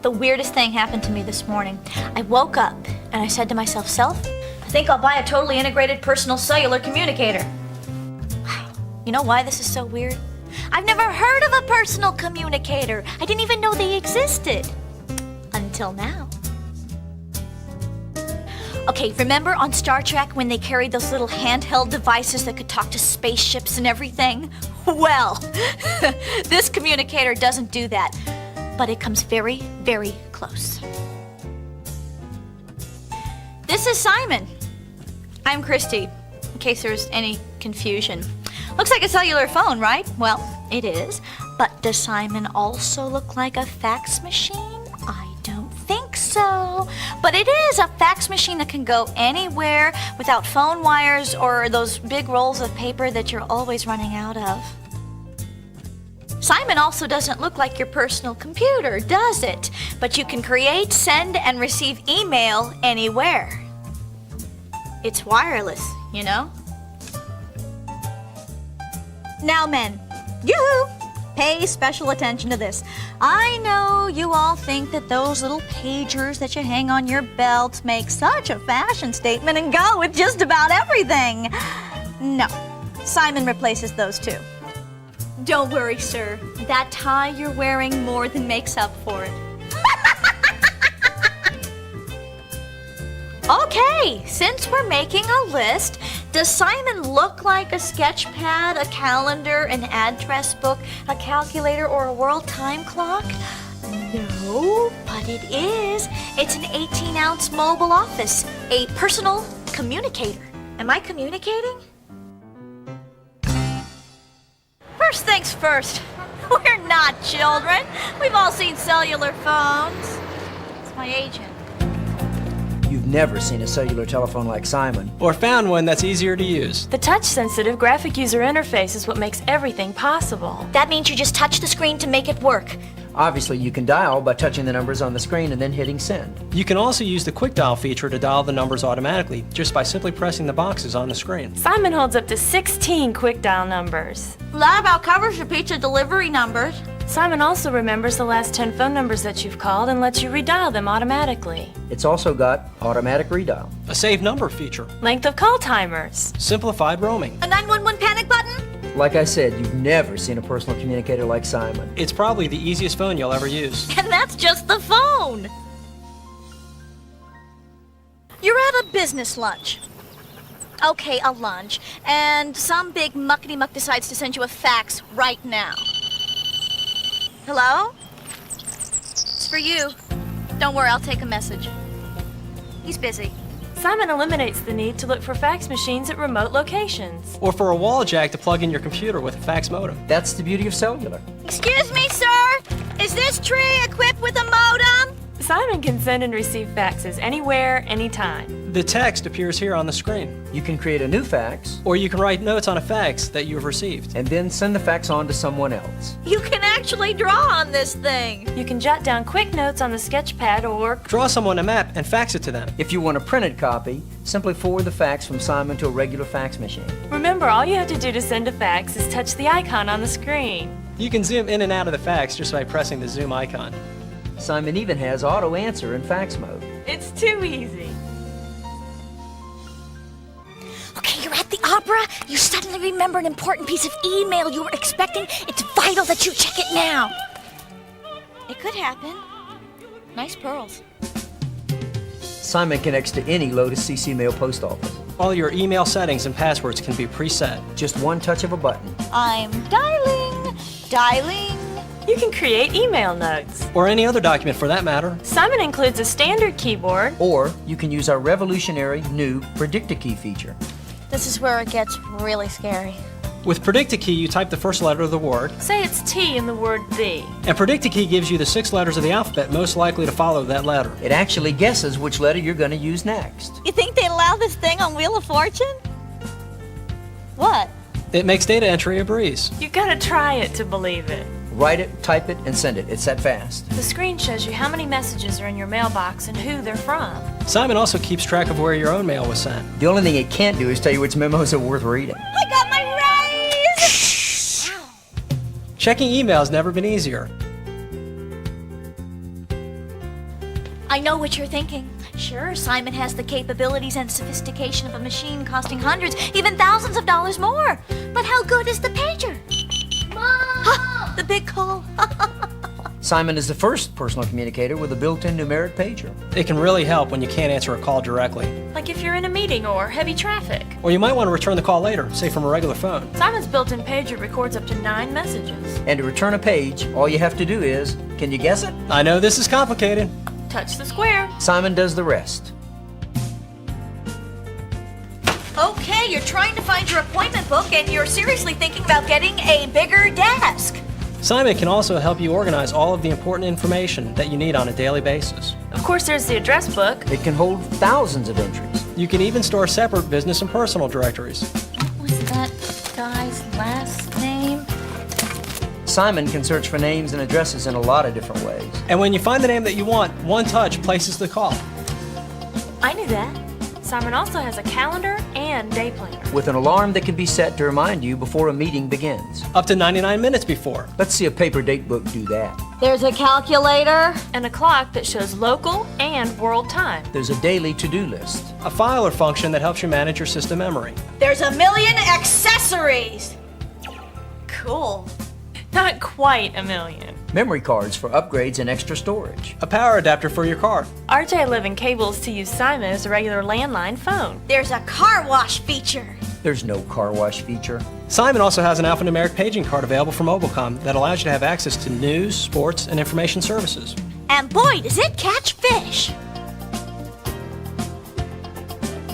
The weirdest thing happened to me this morning. I woke up and I said to myself, Self, I think I'll buy a totally integrated personal cellular communicator. You know why this is so weird? I've never heard of a personal communicator. I didn't even know they existed. Until now. Okay, remember on Star Trek when they carried those little handheld devices that could talk to spaceships and everything? Well, this communicator doesn't do that, but it comes very, very close. This is Simon. I'm Christy, in case there's any confusion. Looks like a cellular phone, right? Well, it is. But does Simon also look like a fax machine? I don't think so. But it is a fax machine that can go anywhere without phone wires or those big rolls of paper that you're always running out of. Simon also doesn't look like your personal computer, does it? But you can create, send, and receive email anywhere. It's wireless, you know? Now, men, yoo-hoo! Pay special attention to this. I know you all think that those little pagers that you hang on your belts make such a fashion statement and go with just about everything. No, Simon replaces those too. Don't worry, sir. That tie you're wearing more than makes up for it. Okay, since we're making a list, does Simon look like a sketch pad, a calendar, an address book, a calculator, or a world time clock? No, but it is. It's an 18-ounce mobile office, a personal communicator. Am I communicating? First things first, we're not children. We've all seen cellular phones. It's my agent. You've never seen a cellular telephone like Simon. Or found one that's easier to use. The touch-sensitive graphic user interface is what makes everything possible. That means you just touch the screen to make it work. Obviously, you can dial by touching the numbers on the screen and then hitting send. You can also use the quick dial feature to dial the numbers automatically, just by simply pressing the boxes on the screen. Simon holds up to 16 quick dial numbers. That about covers your pizza delivery numbers. Simon also remembers the last 10 phone numbers that you've called and lets you redial them automatically. It's also got automatic redial. A save number feature. Length of call timers. Simplified roaming. A 911 panic button? Like I said, you've never seen a personal communicator like Simon. It's probably the easiest phone you'll ever use. And that's just the phone. You're at a business lunch. Okay, a lunch. And some big muckety-muck decides to send you a fax right now. Hello? It's for you. Don't worry, I'll take a message. He's busy. Simon eliminates the need to look for fax machines at remote locations. Or for a wall jack to plug in your computer with a fax modem. That's the beauty of cellular. Excuse me, sir? Is this tree equipped with a modem? Simon can send and receive faxes anywhere, anytime. The text appears here on the screen. You can create a new fax, Or you can write notes on a fax that you've received. and then send the fax on to someone else. You can actually draw on this thing. You can jot down quick notes on the sketch pad or Draw someone a map and fax it to them. If you want a printed copy, simply forward the fax from Simon to a regular fax machine. remember, all you have to do to send a fax is touch the icon on the screen. You can zoom in and out of the fax just by pressing the zoom icon. Simon even has auto answer in fax mode. It's too easy. Okay, you're at the opera. You suddenly remember an important piece of email you were expecting. It's vital that you check it now. It could happen. Nice pearls. Simon connects to any Lotus CC Mail post office. All your email settings and passwords can be preset. Just one touch of a button. I'm dialing. Dialing. You can create email notes. Or any other document for that matter. Simon includes a standard keyboard. Or you can use our revolutionary new Predict-A-Key feature. This is where it gets really scary. With Predict-A-Key, you type the first letter of the word, Say it's T in the word the. and Predict-A-Key gives you the 6 letters of the alphabet most likely to follow that letter. It actually guesses which letter you're going to use next. You think they'd allow this thing on Wheel of Fortune? What? It makes data entry a breeze. You've got to try it to believe it. Write it, type it, and send it. It's that fast. The screen shows you how many messages are in your mailbox and who they're from. Simon also keeps track of where your own mail was sent. The only thing it can't do is tell you which memos are worth reading. I got my raise! Checking email has never been easier. I know what you're thinking. Sure, Simon has the capabilities and sophistication of a machine costing hundreds, even thousands of dollars more. But how good is the pager? Mom! The big call. Simon is the first personal communicator with a built-in numeric pager. It can really help when you can't answer a call directly. Like if you're in a meeting or heavy traffic. Or you might want to return the call later, say from a regular phone. Simon's built-in pager records up to 9 messages. And to return a page, all you have to do is, can you guess it? I know this is complicated. Touch the square. Simon does the rest. Okay, you're trying to find your appointment book and you're seriously thinking about getting a bigger desk. Simon can also help you organize all of the important information that you need on a daily basis. Of course, there's the address book. It can hold thousands of entries. You can even store separate business and personal directories. What was that guy's last name? Simon can search for names and addresses in a lot of different ways. And when you find the name that you want, one touch places the call. I knew that. Simon also has a calendar and day planner. With an alarm that can be set to remind you before a meeting begins. Up to 99 minutes before. Let's see a paper date book do that. There's a calculator. And a clock that shows local and world time. There's a daily to-do list. A filer function that helps you manage your system memory. There's a million accessories. Cool. Not quite a million. Memory cards for upgrades and extra storage. A power adapter for your car. RJ11 cables to use Simon as a regular landline phone. There's a car wash feature. There's no car wash feature. Simon also has an alphanumeric paging card available from Mobilecom that allows you to have access to news, sports, and information services. And boy, does it catch fish.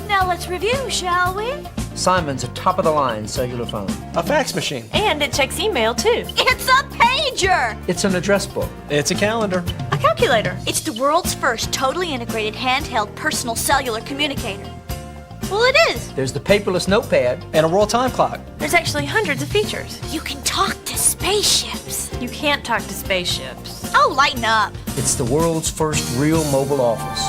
Now let's review, shall we? Simon's a top-of-the-line cellular phone. A fax machine. And it checks email too. It's a pager. It's an address book. It's a calendar. A calculator. It's the world's first totally integrated handheld personal cellular communicator. Well, it is. There's the paperless notepad. And a world time clock. There's actually hundreds of features. You can talk to spaceships. You can't talk to spaceships. Oh, lighten up. It's the world's first real mobile office.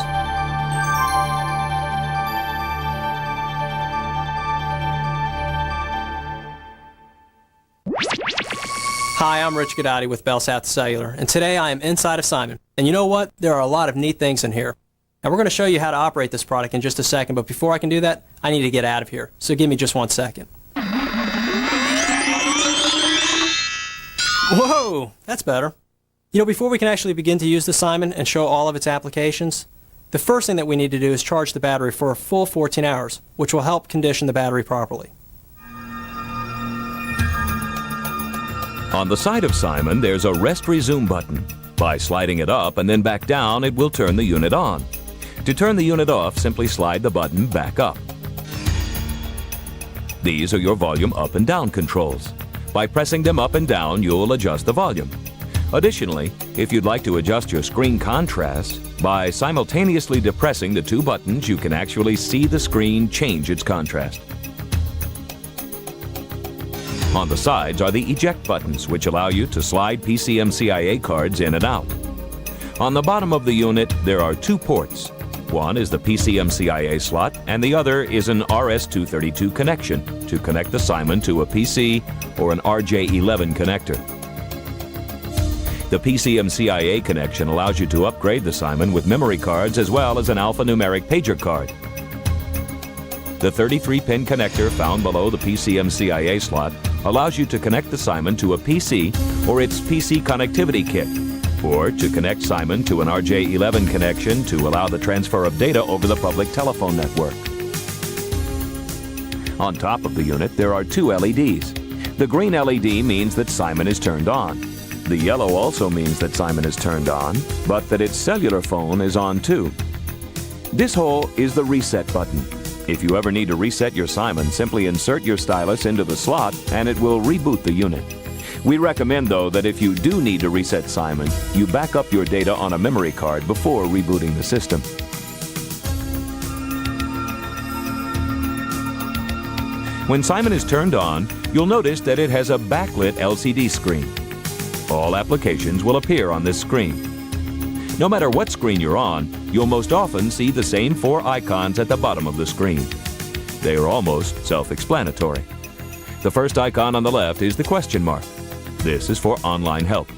Hi, I'm Rich Godotti with Bell South Cellular, and today I am inside of Simon. And you know what? There are a lot of neat things in here. And we're going to show you how to operate this product in just a second, but before I can do that, I need to get out of here. So give me just 1 second. Whoa, that's better. You know, before we can actually begin to use the Simon and show all of its applications, the first thing that we need to do is charge the battery for a full 14 hours, which will help condition the battery properly. On the side of Simon, there's a Rest Resume button. By sliding it up and then back down, it will turn the unit on. To turn the unit off, simply slide the button back up. These are your volume up and down controls. By pressing them up and down, you'll adjust the volume. Additionally, if you'd like to adjust your screen contrast, by simultaneously depressing the 2 buttons, you can actually see the screen change its contrast. On the sides are the eject buttons, which allow you to slide PCMCIA cards in and out. On the bottom of the unit, there are 2 ports. One is the PCMCIA slot, and the other is an RS-232 connection to connect the Simon to a PC or an RJ11 connector. The PCMCIA connection allows you to upgrade the Simon with memory cards as well as an alphanumeric pager card. The 33-pin connector found below the PCMCIA slot allows you to connect the Simon to a PC or its PC connectivity kit, or to connect Simon to an RJ11 connection to allow the transfer of data over the public telephone network. On top of the unit, there are 2 LEDs. The green LED means that Simon is turned on. The yellow also means that Simon is turned on, but that its cellular phone is on too. This hole is the reset button. If you ever need to reset your Simon, simply insert your stylus into the slot and it will reboot the unit. We recommend, though, that if you do need to reset Simon, you back up your data on a memory card before rebooting the system. When Simon is turned on, you'll notice that it has a backlit LCD screen. All applications will appear on this screen. No matter what screen you're on, you'll most often see the same 4 icons at the bottom of the screen. They are almost self-explanatory. The first icon on the left is the question mark. This is for online help.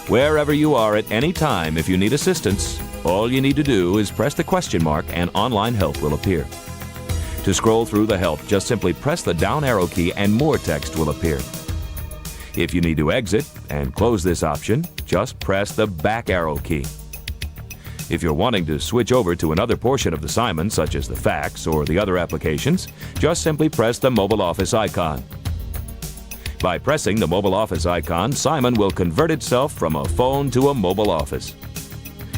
Wherever you are at any time, if you need assistance, All you need to do is press the question mark and online help will appear. To scroll through the help, just simply press the down arrow key and more text will appear. If you need to exit and close this option, just press the back arrow key. If you're wanting to switch over to another portion of the Simon, such as the fax or the other applications, just simply press the mobile office icon. By pressing the mobile office icon, Simon will convert itself from a phone to a mobile office.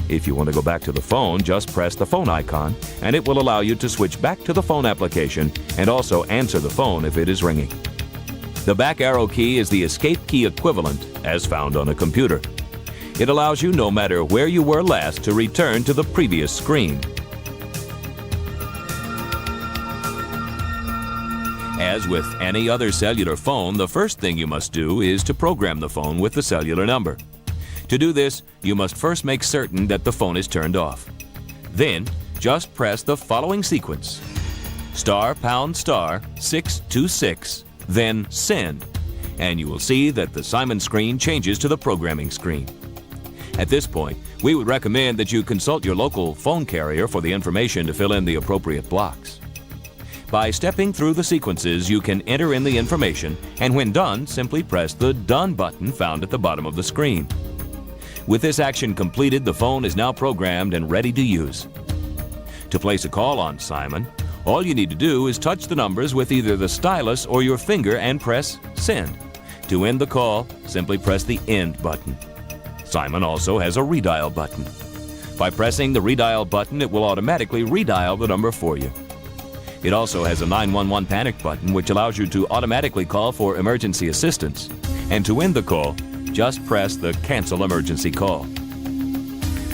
If you want to go back to the phone, just press the phone icon, and it will allow you to switch back to the phone application and also answer the phone if it is ringing. The back arrow key is the escape key equivalent as found on a computer. It allows you, no matter where you were last, to return to the previous screen. As with any other cellular phone, the first thing you must do is to program the phone with the cellular number. To do this, you must first make certain that the phone is turned off. Then, just press the following sequence: *#626, then send, and you will see that the Simon screen changes to the programming screen. At this point, we would recommend that you consult your local phone carrier for the information to fill in the appropriate blocks. By stepping through the sequences, you can enter in the information, and when done, simply press the Done button found at the bottom of the screen. With this action completed, the phone is now programmed and ready to use. To place a call on Simon, all you need to do is touch the numbers with either the stylus or your finger and press Send. To end the call, simply press the End button. Simon also has a redial button. By pressing the redial button, it will automatically redial the number for you. It also has a 911 panic button, which allows you to automatically call for emergency assistance. And to end the call, just press the Cancel Emergency Call.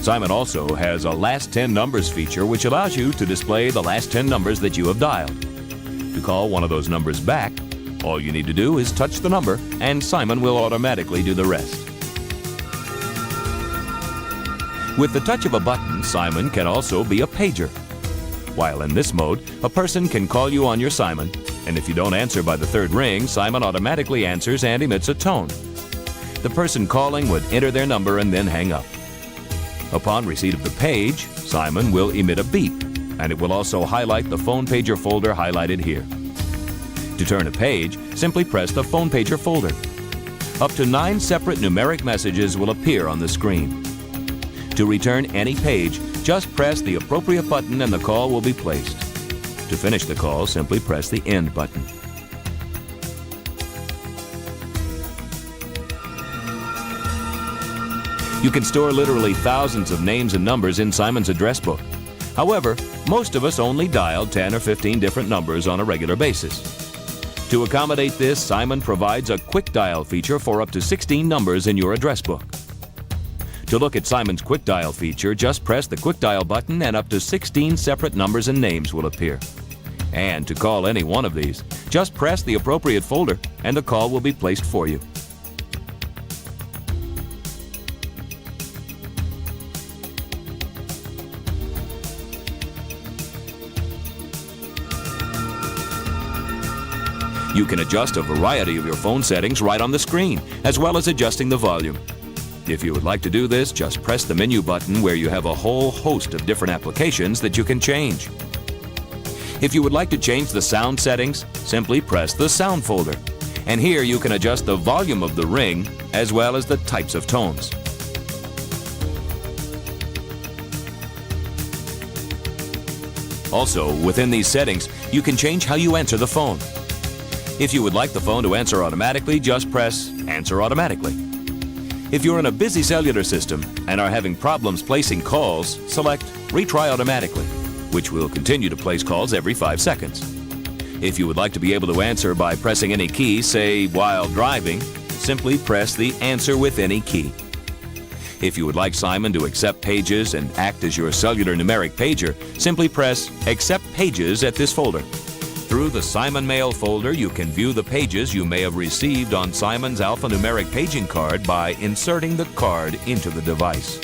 Simon also has a Last 10 Numbers feature, which allows you to display the last 10 numbers that you have dialed. To call one of those numbers back, all you need to do is touch the number, and Simon will automatically do the rest. With the touch of a button, Simon can also be a pager. While in this mode, a person can call you on your Simon, and if you don't answer by the third ring, Simon automatically answers and emits a tone. The person calling would enter their number and then hang up. Upon receipt of the page, Simon will emit a beep, and it will also highlight the phone pager folder highlighted here. To turn a page, simply press the phone pager folder. Up to 9 separate numeric messages will appear on the screen. To return any page, just press the appropriate button and the call will be placed. To finish the call, simply press the End button. You can store literally thousands of names and numbers in Simon's address book. However, most of us only dial 10 or 15 different numbers on a regular basis. To accommodate this, Simon provides a quick dial feature for up to 16 numbers in your address book. To look at Simon's quick dial feature, just press the quick dial button and up to 16 separate numbers and names will appear. And to call any one of these, just press the appropriate folder and the call will be placed for you. You can adjust a variety of your phone settings right on the screen, as well as adjusting the volume. If you would like to do this, just press the menu button where you have a whole host of different applications that you can change. If you would like to change the sound settings, simply press the Sound folder. And here you can adjust the volume of the ring, as well as the types of tones. Also, within these settings, you can change how you answer the phone. If you would like the phone to answer automatically, just press Answer Automatically. If you're in a busy cellular system and are having problems placing calls, select Retry Automatically, which will continue to place calls every 5 seconds. If you would like to be able to answer by pressing any key, say while driving, simply press the Answer with Any key. If you would like Simon to accept pages and act as your cellular numeric pager, simply press Accept Pages at this folder. Through the Simon Mail folder, you can view the pages you may have received on Simon's alphanumeric paging card by inserting the card into the device.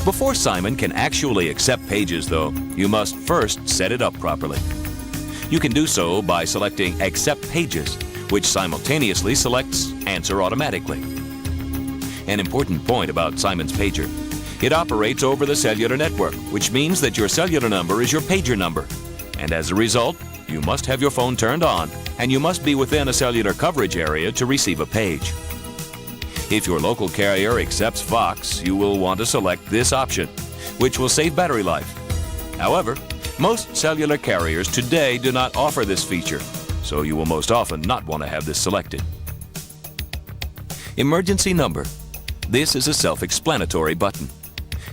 Before Simon can actually accept pages, though, you must first set it up properly. You can do so by selecting Accept Pages, which simultaneously selects Answer Automatically. An important point about Simon's pager. It operates over the cellular network, which means that your cellular number is your pager number. And as a result, you must have your phone turned on, and you must be within a cellular coverage area to receive a page. If your local carrier accepts Fox, you will want to select this option, which will save battery life. However, most cellular carriers today do not offer this feature, so you will most often not want to have this selected. Emergency number. This is a self-explanatory button.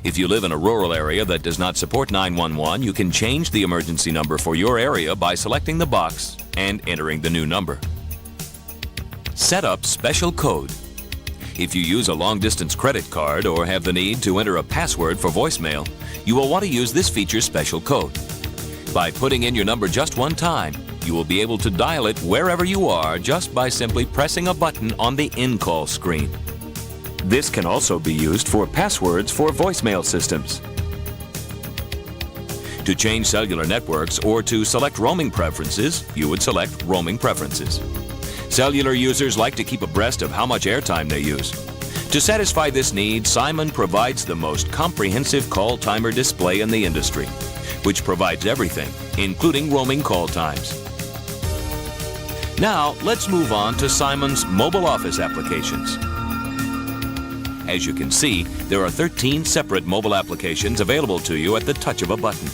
If you live in a rural area that does not support 911, you can change the emergency number for your area by selecting the box and entering the new number. Set up special code. If you use a long-distance credit card or have the need to enter a password for voicemail, you will want to use this feature's special code. By putting in your number just one time, you will be able to dial it wherever you are just by simply pressing a button on the in-call screen. This can also be used for passwords for voicemail systems. To change cellular networks or to select roaming preferences, you would select Roaming Preferences. Cellular users like to keep abreast of how much airtime they use. To satisfy this need, Simon provides the most comprehensive call timer display in the industry, which provides everything, including roaming call times. Now, let's move on to Simon's mobile office applications. As you can see, there are 13 separate mobile applications available to you at the touch of a button.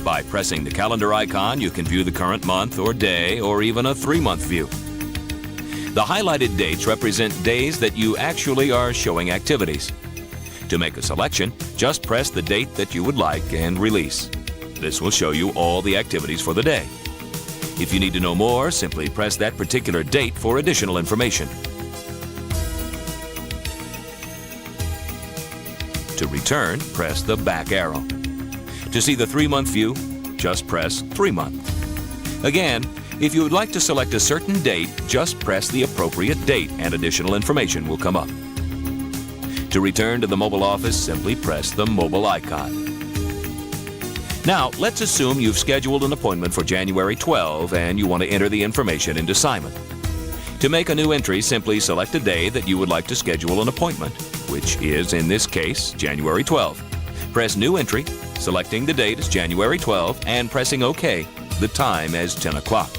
By pressing the calendar icon, you can view the current month or day or even a 3-month view. The highlighted dates represent days that you actually are showing activities. To make a selection, just press the date that you would like and release. This will show you all the activities for the day. If you need to know more, simply press that particular date for additional information. To return, press the back arrow. To see the 3-month view, just press 3-month. Again, if you would like to select a certain date, just press the appropriate date and additional information will come up. To return to the mobile office, simply press the mobile icon. Now, let's assume you've scheduled an appointment for January 12 and you want to enter the information into Simon. To make a new entry, simply select a day that you would like to schedule an appointment, which is, in this case, January 12. Press New Entry, selecting the date as January 12 and pressing OK, the time as 10 o'clock.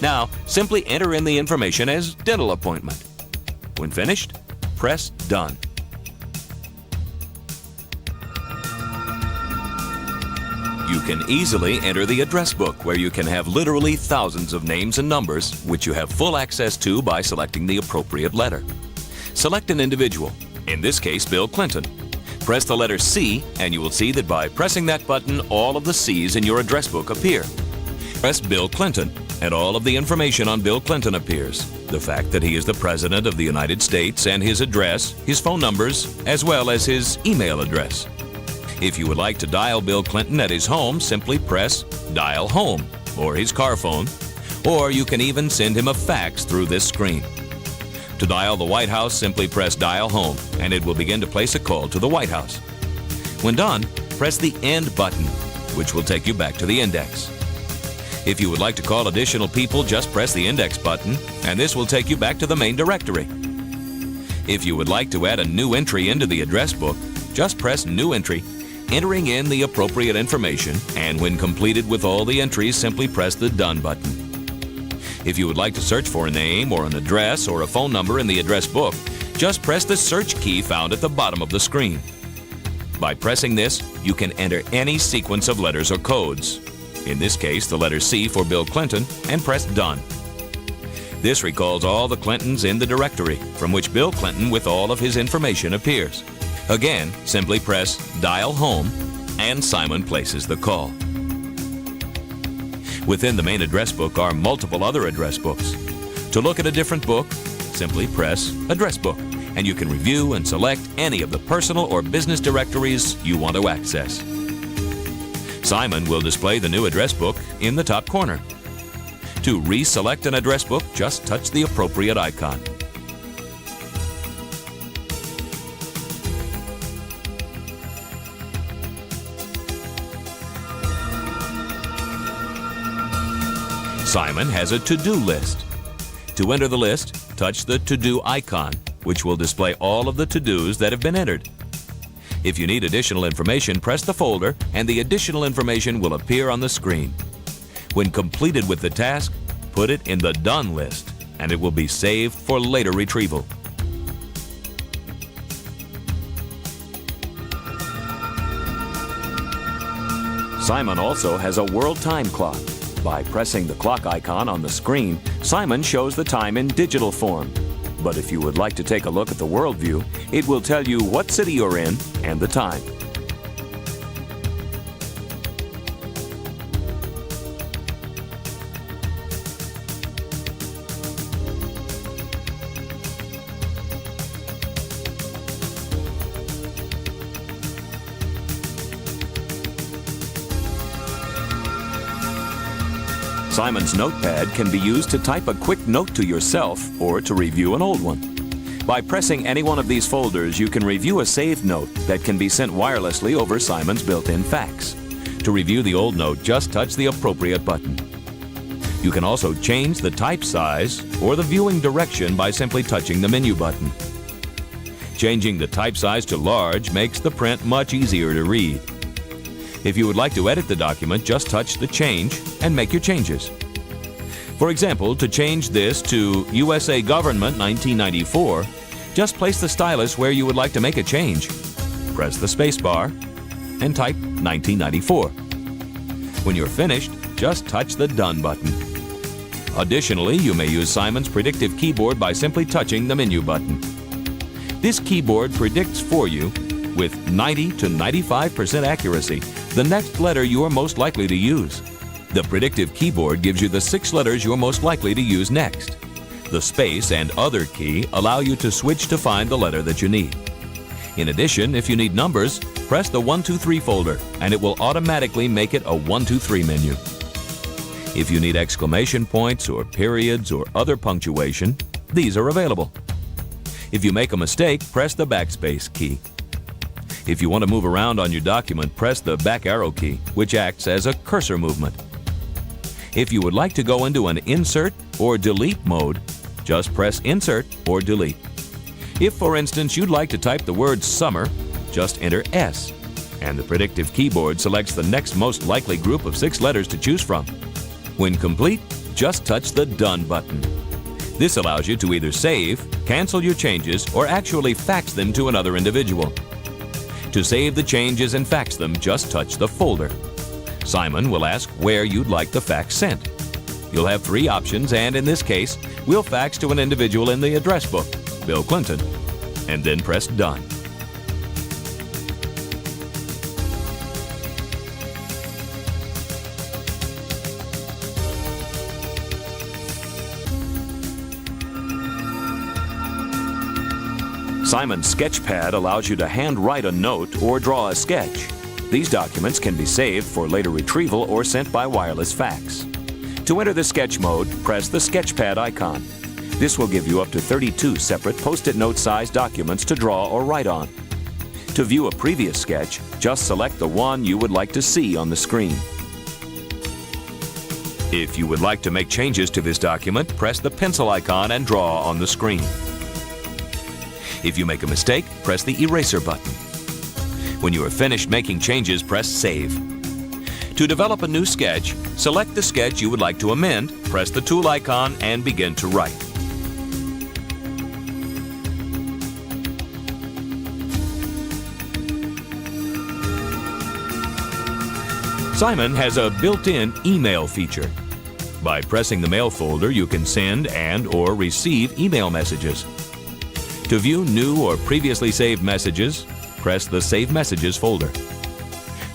Now, simply enter in the information as dental appointment. When finished, press Done. You can easily enter the address book, where you can have literally thousands of names and numbers, which you have full access to by selecting the appropriate letter. Select an individual, in this case Bill Clinton. Press the letter C and you will see that by pressing that button, all of the C's in your address book appear. Press Bill Clinton and all of the information on Bill Clinton appears. The fact that he is the President of the United States and his address, his phone numbers, as well as his email address. If you would like to dial Bill Clinton at his home, simply press Dial Home or his car phone, or you can even send him a fax through this screen. To dial the White House, simply press Dial Home and it will begin to place a call to the White House. When done, press the End button, which will take you back to the index. If you would like to call additional people, just press the Index button and this will take you back to the main directory. If you would like to add a new entry into the address book, just press New Entry, entering in the appropriate information, and when completed with all the entries, simply press the Done button. If you would like to search for a name or an address or a phone number in the address book, just press the search key found at the bottom of the screen. By pressing this, you can enter any sequence of letters or codes. In this case, the letter C for Bill Clinton, and press Done. This recalls all the Clintons in the directory, from which Bill Clinton with all of his information appears. Again, simply press Dial Home, and Simon places the call. Within the main address book are multiple other address books. To look at a different book, simply press Address Book, and you can review and select any of the personal or business directories you want to access. Simon will display the new address book in the top corner. To reselect an address book, just touch the appropriate icon. Simon has a to-do list. To enter the list, touch the to-do icon, which will display all of the to-dos that have been entered. If you need additional information, press the folder and the additional information will appear on the screen. When completed with the task, put it in the Done list and it will be saved for later retrieval. Simon also has a world time clock. By pressing the clock icon on the screen, Simon shows the time in digital form. But if you would like to take a look at the world view, it will tell you what city you're in and the time. Simon's notepad can be used to type a quick note to yourself or to review an old one. By pressing any one of these folders, you can review a saved note that can be sent wirelessly over Simon's built-in fax. To review the old note, just touch the appropriate button. You can also change the type size or the viewing direction by simply touching the menu button. Changing the type size to large makes the print much easier to read. If you would like to edit the document, just touch the change and make your changes. For example, to change this to USA Government 1994, just place the stylus where you would like to make a change. Press the space bar and type 1994. When you're finished, just touch the Done button. Additionally, you may use Simon's predictive keyboard by simply touching the menu button. This keyboard predicts for you, with 90 to 95% accuracy, the next letter you are most likely to use. The predictive keyboard gives you the 6 letters you're most likely to use next. The space and other key allow you to switch to find the letter that you need. In addition, if you need numbers, press the 1, 2, 3 folder and it will automatically make it a 1, 2, 3 menu. If you need exclamation points or periods or other punctuation, these are available. If you make a mistake, press the backspace key. If you want to move around on your document, press the back arrow key, which acts as a cursor movement. If you would like to go into an insert or delete mode, just press insert or delete. If, for instance, you'd like to type the word summer, just enter S, and the predictive keyboard selects the next most likely group of 6 letters to choose from. When complete, just touch the Done button. This allows you to either save, cancel your changes, or actually fax them to another individual. To save the changes and fax them, just touch the folder. Simon will ask where you'd like the fax sent. You'll have 3 options, and in this case, we'll fax to an individual in the address book, Bill Clinton, and then press Done. Simon's Sketchpad allows you to handwrite a note or draw a sketch. These documents can be saved for later retrieval or sent by wireless fax. To enter the sketch mode, press the Sketchpad icon. This will give you up to 32 separate Post-it note-sized documents to draw or write on. To view a previous sketch, just select the one you would like to see on the screen. If you would like to make changes to this document, press the pencil icon and draw on the screen. If you make a mistake, press the eraser button. When you are finished making changes, press Save. To develop a new sketch, select the sketch you would like to amend, press the tool icon, and begin to write. Simon has a built-in email feature. By pressing the Mail folder, you can send and/or receive email messages. To view new or previously saved messages, press the Save Messages folder.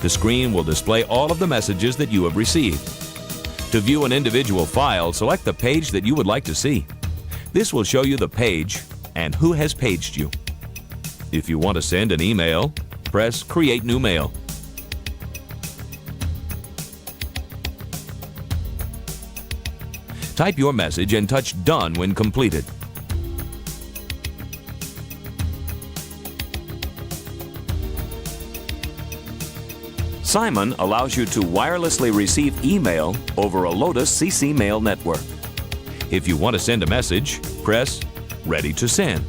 The screen will display all of the messages that you have received. To view an individual file, select the page that you would like to see. This will show you the page and who has paged you. If you want to send an email, press Create New Mail. Type your message and touch Done when completed. Simon allows you to wirelessly receive email over a Lotus CC Mail network. If you want to send a message, press Ready to Send.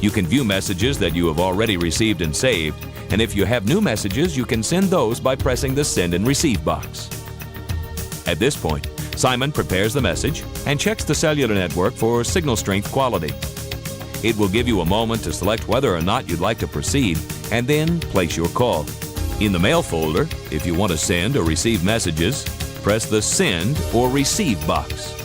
You can view messages that you have already received and saved, and if you have new messages, you can send those by pressing the Send and Receive box. At this point, Simon prepares the message and checks the cellular network for signal strength quality. It will give you a moment to select whether or not you'd like to proceed, and then place your call. In the Mail folder, if you want to send or receive messages, press the Send or Receive box.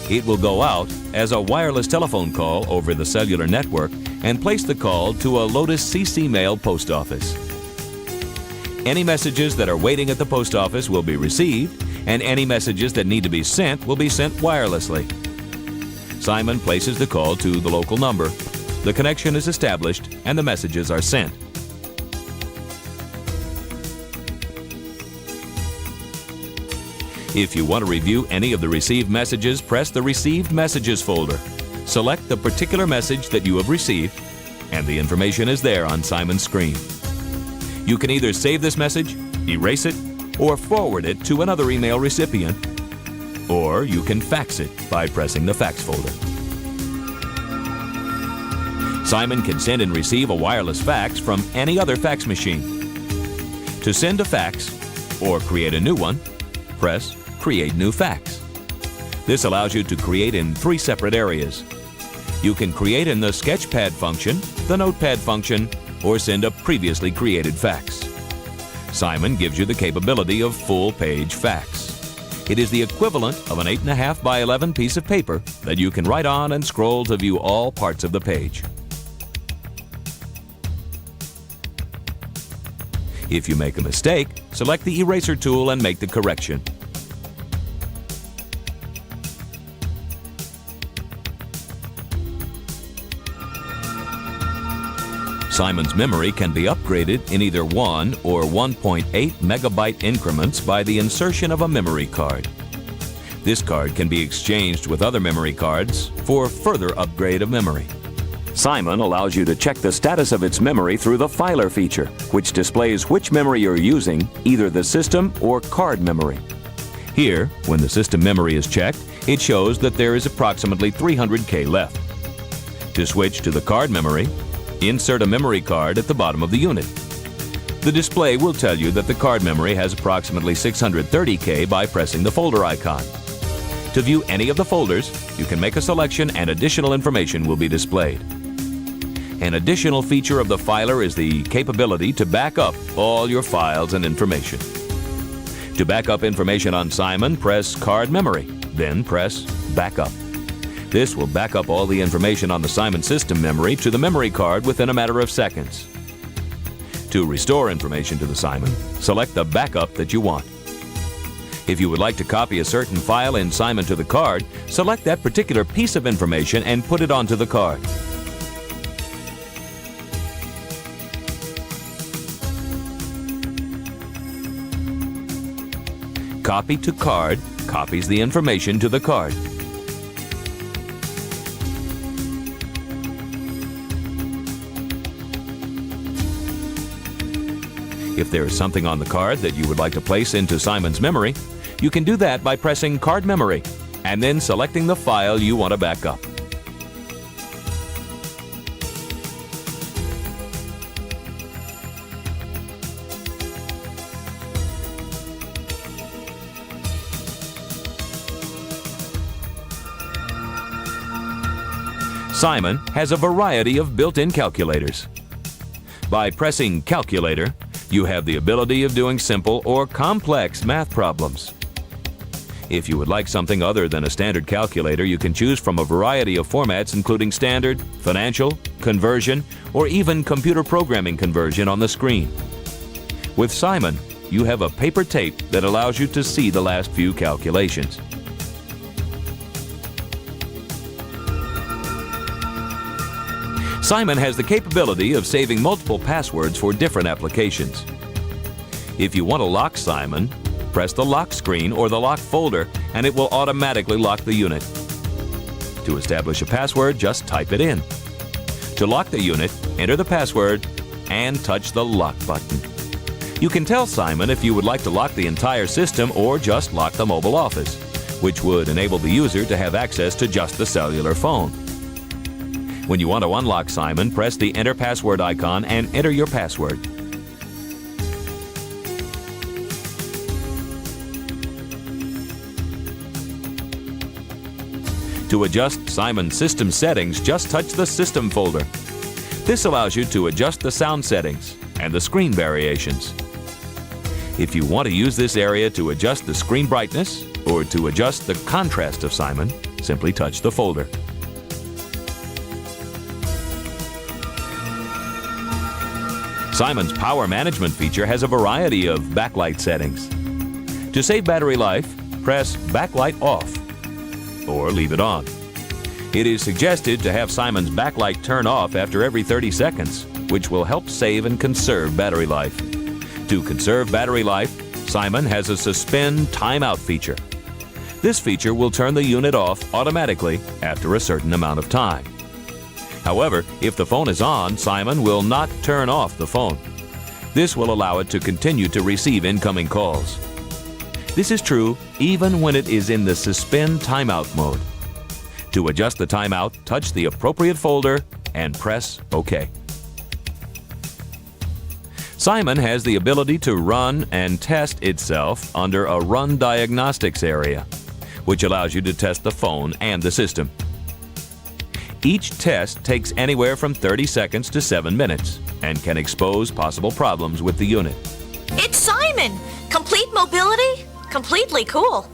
It will go out as a wireless telephone call over the cellular network and place the call to a Lotus CC Mail post office. Any messages that are waiting at the post office will be received, and any messages that need to be sent will be sent wirelessly. Simon places the call to the local number. The connection is established and the messages are sent. If you want to review any of the received messages, press the Received Messages folder. Select the particular message that you have received, and the information is there on Simon's screen. You can either save this message, erase it, or forward it to another email recipient, or you can fax it by pressing the Fax folder. Simon can send and receive a wireless fax from any other fax machine. To send a fax or create a new one, press Create New Fax. This allows you to create in 3 separate areas. You can create in the Sketchpad function, the Notepad function, or send a previously created fax. Simon gives you the capability of full-page fax. It is the equivalent of an 8.5 by 11 piece of paper that you can write on and scroll to view all parts of the page. If you make a mistake, select the eraser tool and make the correction. Simon's memory can be upgraded in either 1 or 1.8 megabyte increments by the insertion of a memory card. This card can be exchanged with other memory cards for further upgrade of memory. Simon allows you to check the status of its memory through the Filer feature, which displays which memory you're using, either the system or card memory. Here, when the system memory is checked, it shows that there is approximately 300K left. To switch to the card memory, insert a memory card at the bottom of the unit. The display will tell you that the card memory has approximately 630K by pressing the folder icon. To view any of the folders, you can make a selection and additional information will be displayed. An additional feature of the Filer is the capability to back up all your files and information. To back up information on Simon, press Card Memory, then press Backup. This will back up all the information on the Simon system memory to the memory card within a matter of seconds. To restore information to the Simon, select the backup that you want. If you would like to copy a certain file in Simon to the card, select that particular piece of information and put it onto the card. Copy to Card copies the information to the card. If there is something on the card that you would like to place into Simon's memory, you can do that by pressing Card Memory and then selecting the file you want to back up. Simon has a variety of built-in calculators. By pressing Calculator, you have the ability of doing simple or complex math problems. If you would like something other than a standard calculator, you can choose from a variety of formats including standard, financial, conversion, or even computer programming conversion on the screen. With Simon, you have a paper tape that allows you to see the last few calculations. Simon has the capability of saving multiple passwords for different applications. If you want to lock Simon, press the lock screen or the lock folder and it will automatically lock the unit. To establish a password, just type it in. To lock the unit, enter the password and touch the lock button. You can tell Simon if you would like to lock the entire system or just lock the mobile office, which would enable the user to have access to just the cellular phone. When you want to unlock Simon, press the Enter Password icon and enter your password. To adjust Simon's system settings, just touch the System folder. This allows you to adjust the sound settings and the screen variations. If you want to use this area to adjust the screen brightness or to adjust the contrast of Simon, simply touch the folder. Simon's power management feature has a variety of backlight settings. To save battery life, press Backlight Off or leave it on. It is suggested to have Simon's backlight turn off after every 30 seconds, which will help save and conserve battery life. To conserve battery life, Simon has a Suspend Timeout feature. This feature will turn the unit off automatically after a certain amount of time. However, if the phone is on, Simon will not turn off the phone. This will allow it to continue to receive incoming calls. This is true even when it is in the Suspend Timeout mode. To adjust the timeout, touch the appropriate folder and press OK. Simon has the ability to run and test itself under a Run Diagnostics area, which allows you to test the phone and the system. Each test takes anywhere from 30 seconds to 7 minutes and can expose possible problems with the unit. It's Simon! Complete mobility? Completely cool.